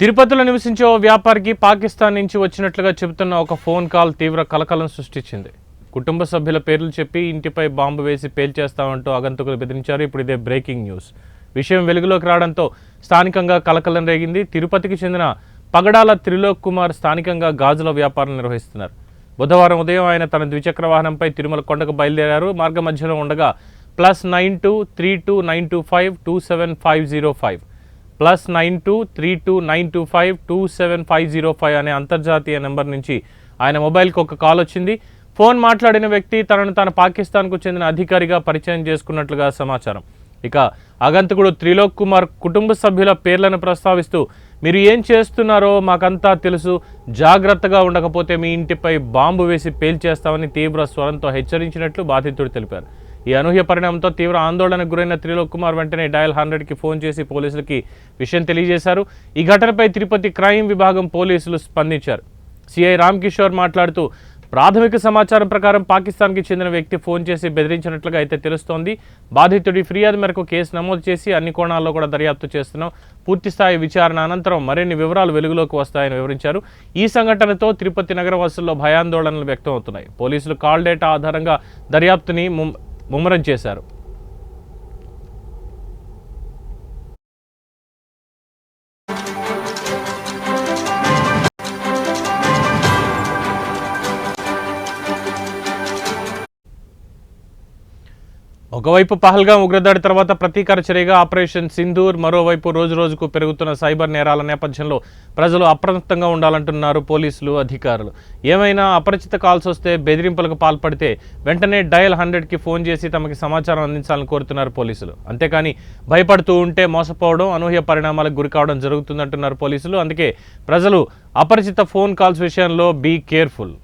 తిరుపతిలో నివసించే ఓ వ్యాపారికి పాకిస్తాన్ నుంచి వచ్చినట్లుగా చెబుతున్న ఒక ఫోన్ కాల్ తీవ్ర కలకలం సృష్టించింది. కుటుంబ సభ్యుల పేర్లు చెప్పి ఇంటిపై బాంబు వేసి పేల్చేస్తామంటూ ఆగంతుకులు బెదిరించారు. ఇప్పుడు ఇదే బ్రేకింగ్ న్యూస్. విషయం వెలుగులోకి రావడంతో స్థానికంగా కలకలం రేగింది. తిరుపతికి చెందిన పగడాల త్రిలోక్ కుమార్ స్థానికంగా గాజుల వ్యాపారం నిర్వహిస్తున్నారు. బుధవారం ఉదయం ఆయన తన ద్విచక్ర వాహనంపై తిరుమల కొండకు బయలుదేరారు. మార్గ మధ్యలో ఉండగా +9232952750 +9232952750 అనే అంతర్జాతీయ నెంబర్ నుంచి ఆయన మొబైల్కి ఒక కాల్ వచ్చింది. ఫోన్ మాట్లాడిన వ్యక్తి తనను తాను పాకిస్తాన్కు చెందిన అధికారిగా పరిచయం చేసుకున్నట్లుగా సమాచారం. ఇక ఆగంతకుడు త్రిలోక్ కుమార్ కుటుంబ సభ్యుల పేర్లను ప్రస్తావిస్తూ, మీరు ఏం చేస్తున్నారో మాకంతా తెలుసు, జాగ్రత్తగా ఉండకపోతే మీ ఇంటిపై బాంబు వేసి పేల్చేస్తామని తీవ్ర స్వరంతో హెచ్చరించినట్లు బాధితుడు తెలిపారు. ఈ అనూహ్య పరిణామంతో తీవ్ర ఆందోళనకు గురైన త్రిలోక్ కుమార్ వెంటనే డయల్ 100కి ఫోన్ చేసి పోలీసులకి విషయం తెలియజేశారు. ఈ ఘటనపై తిరుపతి క్రైమ్ విభాగం పోలీసులు స్పందించారు. సిఐ రామ్ కిషోర్ మాట్లాడుతూ, ప్రాథమిక సమాచారం ప్రకారం పాకిస్తాన్కి చెందిన వ్యక్తి ఫోన్ చేసి బెదిరించినట్లుగా అయితే తెలుస్తోంది. బాధితుడి ఫిర్యాదు మేరకు కేసు నమోదు చేసి అన్ని కోణాల్లో కూడా దర్యాప్తు చేస్తున్నాం. పూర్తిస్థాయి విచారణ అనంతరం మరిన్ని వివరాలు వెలుగులోకి వస్తాయని వివరించారు. ఈ సంఘటనతో తిరుపతి నగరవాసుల్లో భయాందోళనలు వ్యక్తం అవుతున్నాయి. పోలీసులు కాల్ డేటా ఆధారంగా దర్యాప్తుని ముమ్మరం చేశారు. ఒకవైపు పహల్గాం ఉగ్రదాడి తర్వాత ప్రతీకార చర్యగా ఆపరేషన్ సింధూర్, మరోవైపు రోజురోజుకు పెరుగుతున్న సైబర్ నేరాల నేపథ్యంలో ప్రజలు అప్రమత్తంగా ఉండాలంటున్నారు పోలీసులు, అధికారులు. ఏమైనా అపరిచిత కాల్స్ వస్తే, బెదిరింపులకు పాల్పడితే వెంటనే డయల్ 100కి ఫోన్ చేసి తమకి సమాచారం అందించాలని కోరుతున్నారు పోలీసులు. అంతేకాని భయపడుతూ ఉంటే మోసపోవడం, అనూహ్య పరిణామాలకు గురికావడం జరుగుతుందంటున్నారు పోలీసులు. అందుకే ప్రజలు అపరిచిత ఫోన్ కాల్స్ విషయంలో బీ కేర్ఫుల్.